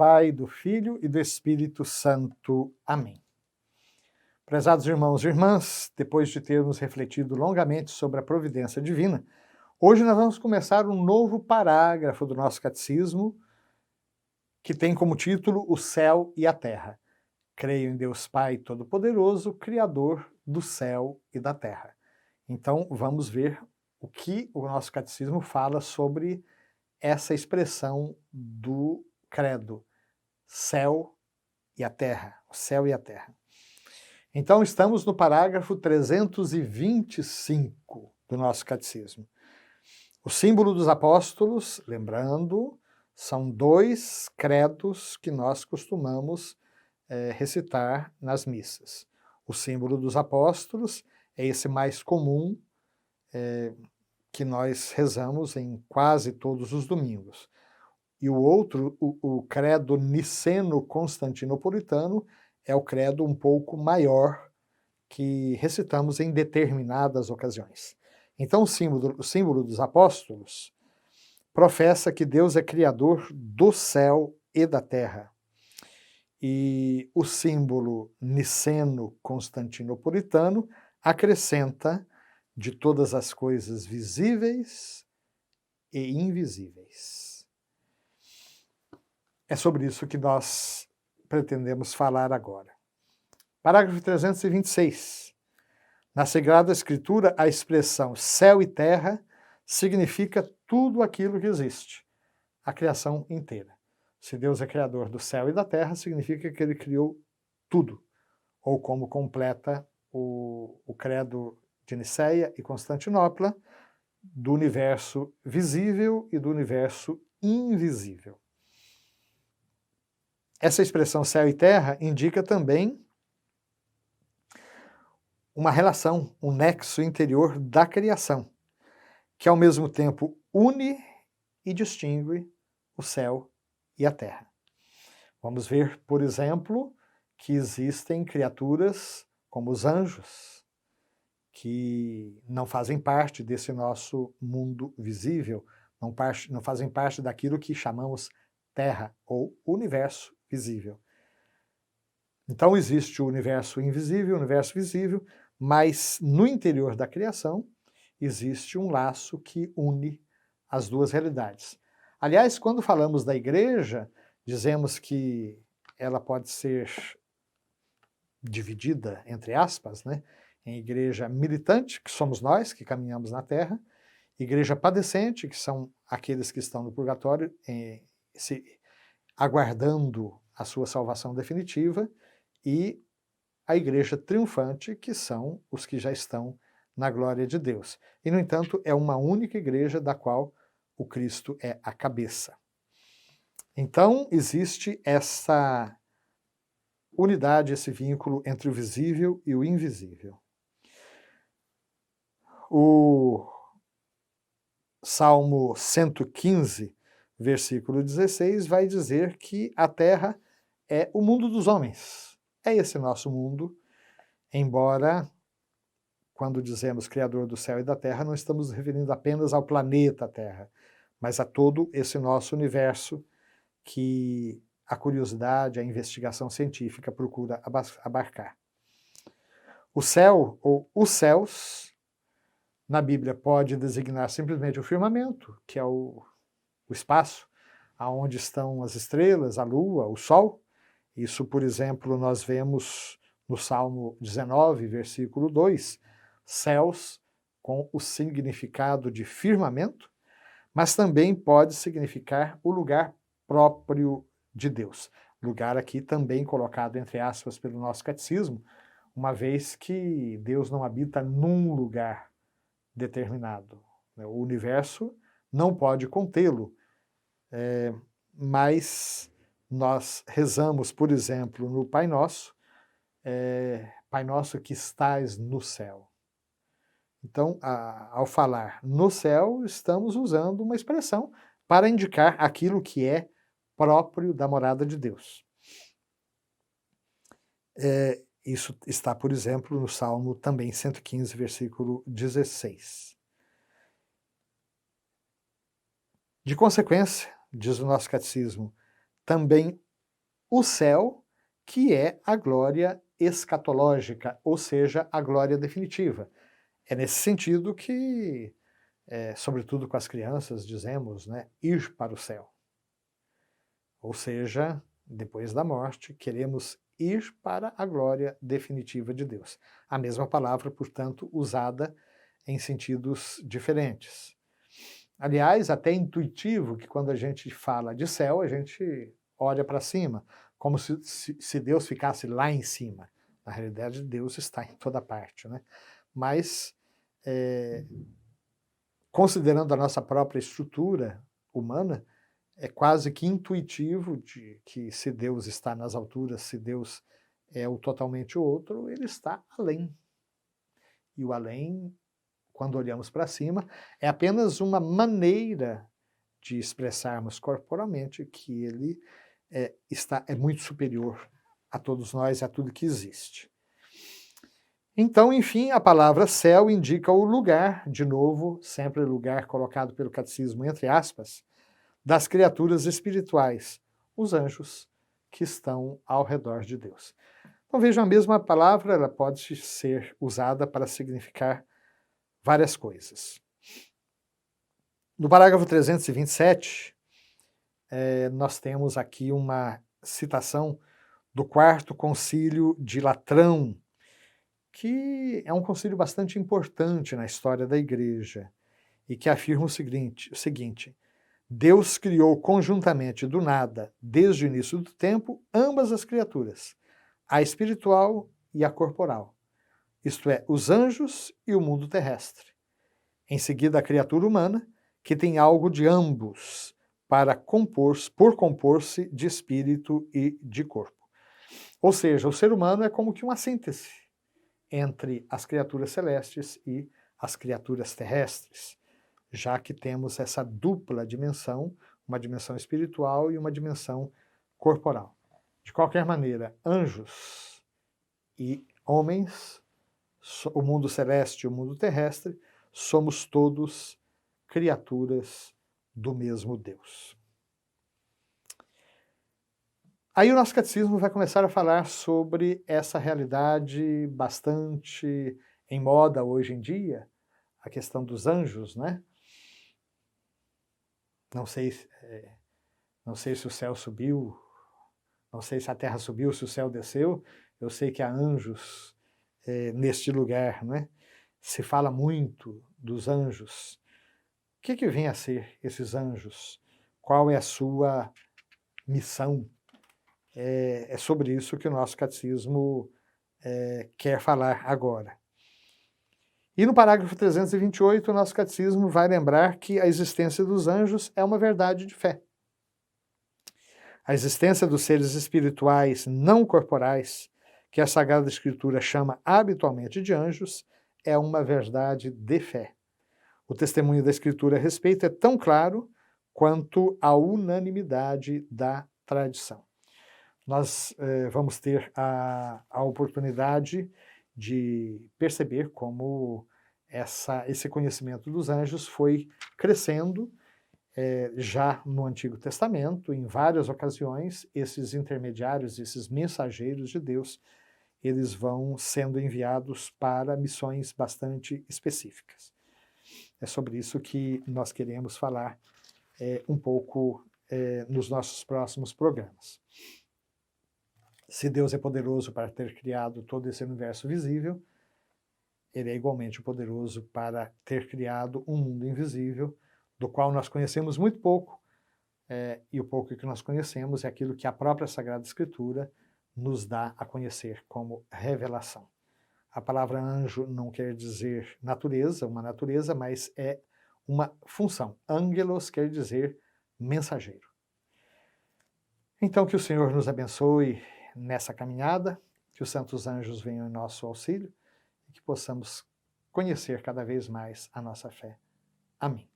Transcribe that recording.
Pai, do Filho e do Espírito Santo. Amém. Prezados irmãos e irmãs, depois de termos refletido longamente sobre a providência divina, hoje nós vamos começar um novo parágrafo do nosso catecismo, que tem como título O Céu e a Terra. Creio em Deus Pai Todo-Poderoso, Criador do céu e da terra. Então, vamos ver o que o nosso catecismo fala sobre essa expressão do credo, céu e a terra, o céu e a terra. Então, estamos no parágrafo 325 do nosso catecismo. O símbolo dos apóstolos, lembrando, são dois credos que nós costumamos recitar nas missas. O símbolo dos apóstolos é esse mais comum que nós rezamos em quase todos os domingos. E o outro, o credo niceno-constantinopolitano, é o credo um pouco maior que recitamos em determinadas ocasiões. Então o símbolo dos apóstolos professa que Deus é criador do céu e da terra. E o símbolo niceno-constantinopolitano acrescenta de todas as coisas visíveis e invisíveis. É sobre isso que nós pretendemos falar agora. Parágrafo 326. Na Sagrada Escritura, a expressão céu e terra significa tudo aquilo que existe, a criação inteira. Se Deus é criador do céu e da terra, significa que ele criou tudo, ou como completa o credo de Niceia e Constantinopla, do universo visível e do universo invisível. Essa expressão céu e terra indica também uma relação, um nexo interior da criação, que ao mesmo tempo une e distingue o céu e a terra. Vamos ver, por exemplo, que existem criaturas como os anjos, que não fazem parte desse nosso mundo visível, não fazem parte daquilo que chamamos terra ou universo visível. Então existe o universo invisível, o universo visível, mas no interior da criação existe um laço que une as duas realidades. Aliás, quando falamos da igreja, dizemos que ela pode ser dividida, entre aspas, né, em igreja militante, que somos nós, que caminhamos na terra, igreja padecente, que são aqueles que estão no purgatório, aguardando a sua salvação definitiva, e a igreja triunfante, que são os que já estão na glória de Deus. E, no entanto, é uma única igreja da qual o Cristo é a cabeça. Então, existe essa unidade, esse vínculo entre o visível e o invisível. O Salmo 115, versículo 16, vai dizer que a terra é o mundo dos homens. É esse nosso mundo, embora, quando dizemos Criador do céu e da terra, não estamos nos referindo apenas ao planeta Terra, mas a todo esse nosso universo que a curiosidade, a investigação científica procura abarcar. O céu, ou os céus, na Bíblia pode designar simplesmente o firmamento, que é o espaço, aonde estão as estrelas, a lua, o sol. Isso, por exemplo, nós vemos no Salmo 19, versículo 2, céus com o significado de firmamento, mas também pode significar o lugar próprio de Deus. Lugar aqui também colocado entre aspas pelo nosso catecismo, uma vez que Deus não habita num lugar determinado. O universo não pode contê-lo, mas nós rezamos, por exemplo, no Pai Nosso, Pai Nosso que estás no céu. Então, ao falar no céu, estamos usando uma expressão para indicar aquilo que é próprio da morada de Deus. Isso está, por exemplo, no Salmo também 115, versículo 16. De consequência, diz o nosso catecismo, também o céu, que é a glória escatológica, ou seja, a glória definitiva. É nesse sentido que, sobretudo com as crianças, dizemos, né, ir para o céu. Ou seja, depois da morte, queremos ir para a glória definitiva de Deus. A mesma palavra, portanto, usada em sentidos diferentes. Aliás, até intuitivo que quando a gente fala de céu, a gente olha para cima, como se Deus ficasse lá em cima. Na realidade, Deus está em toda parte, né? Mas, considerando a nossa própria estrutura humana, é quase que intuitivo de que se Deus está nas alturas, se Deus é o totalmente outro, ele está além. E o além, quando olhamos para cima, é apenas uma maneira de expressarmos corporalmente que ele é muito superior a todos nós, a tudo que existe. Então, enfim, a palavra céu indica o lugar, de novo, sempre lugar colocado pelo catecismo entre aspas, das criaturas espirituais, os anjos que estão ao redor de Deus. Então vejam, a mesma palavra ela pode ser usada para significar várias coisas. No parágrafo 327, nós temos aqui uma citação do Quarto Concílio de Latrão, que é um concílio bastante importante na história da Igreja, e que afirma o seguinte: Deus criou conjuntamente do nada, desde o início do tempo, ambas as criaturas, a espiritual e a corporal, isto é, os anjos e o mundo terrestre. Em seguida, a criatura humana, que tem algo de ambos, por compor-se de espírito e de corpo. Ou seja, o ser humano é como que uma síntese entre as criaturas celestes e as criaturas terrestres, já que temos essa dupla dimensão, uma dimensão espiritual e uma dimensão corporal. De qualquer maneira, anjos e homens, o mundo celeste e o mundo terrestre, somos todos criaturas do mesmo Deus. Aí o nosso catecismo vai começar a falar sobre essa realidade bastante em moda hoje em dia, a questão dos anjos, né? Não sei se o céu subiu, não sei se a terra subiu, se o céu desceu. Eu sei que há anjos neste lugar, né? Se fala muito dos anjos. O que vem a ser esses anjos? Qual é a sua missão? É sobre isso que o nosso catecismo quer falar agora. E no parágrafo 328, o nosso catecismo vai lembrar que a existência dos anjos é uma verdade de fé. A existência dos seres espirituais não corporais, que a Sagrada Escritura chama habitualmente de anjos, é uma verdade de fé. O testemunho da Escritura a respeito é tão claro quanto a unanimidade da tradição. Nós vamos ter a oportunidade de perceber como esse conhecimento dos anjos foi crescendo já no Antigo Testamento. Em várias ocasiões, esses intermediários, esses mensageiros de Deus, eles vão sendo enviados para missões bastante específicas. É sobre isso que nós queremos falar um pouco nos nossos próximos programas. Se Deus é poderoso para ter criado todo esse universo visível, ele é igualmente poderoso para ter criado um mundo invisível, do qual nós conhecemos muito pouco, e o pouco que nós conhecemos é aquilo que a própria Sagrada Escritura nos dá a conhecer como revelação. A palavra anjo não quer dizer natureza, uma natureza, mas é uma função. Angelos quer dizer mensageiro. Então, que o Senhor nos abençoe nessa caminhada, que os santos anjos venham em nosso auxílio e que possamos conhecer cada vez mais a nossa fé. Amém.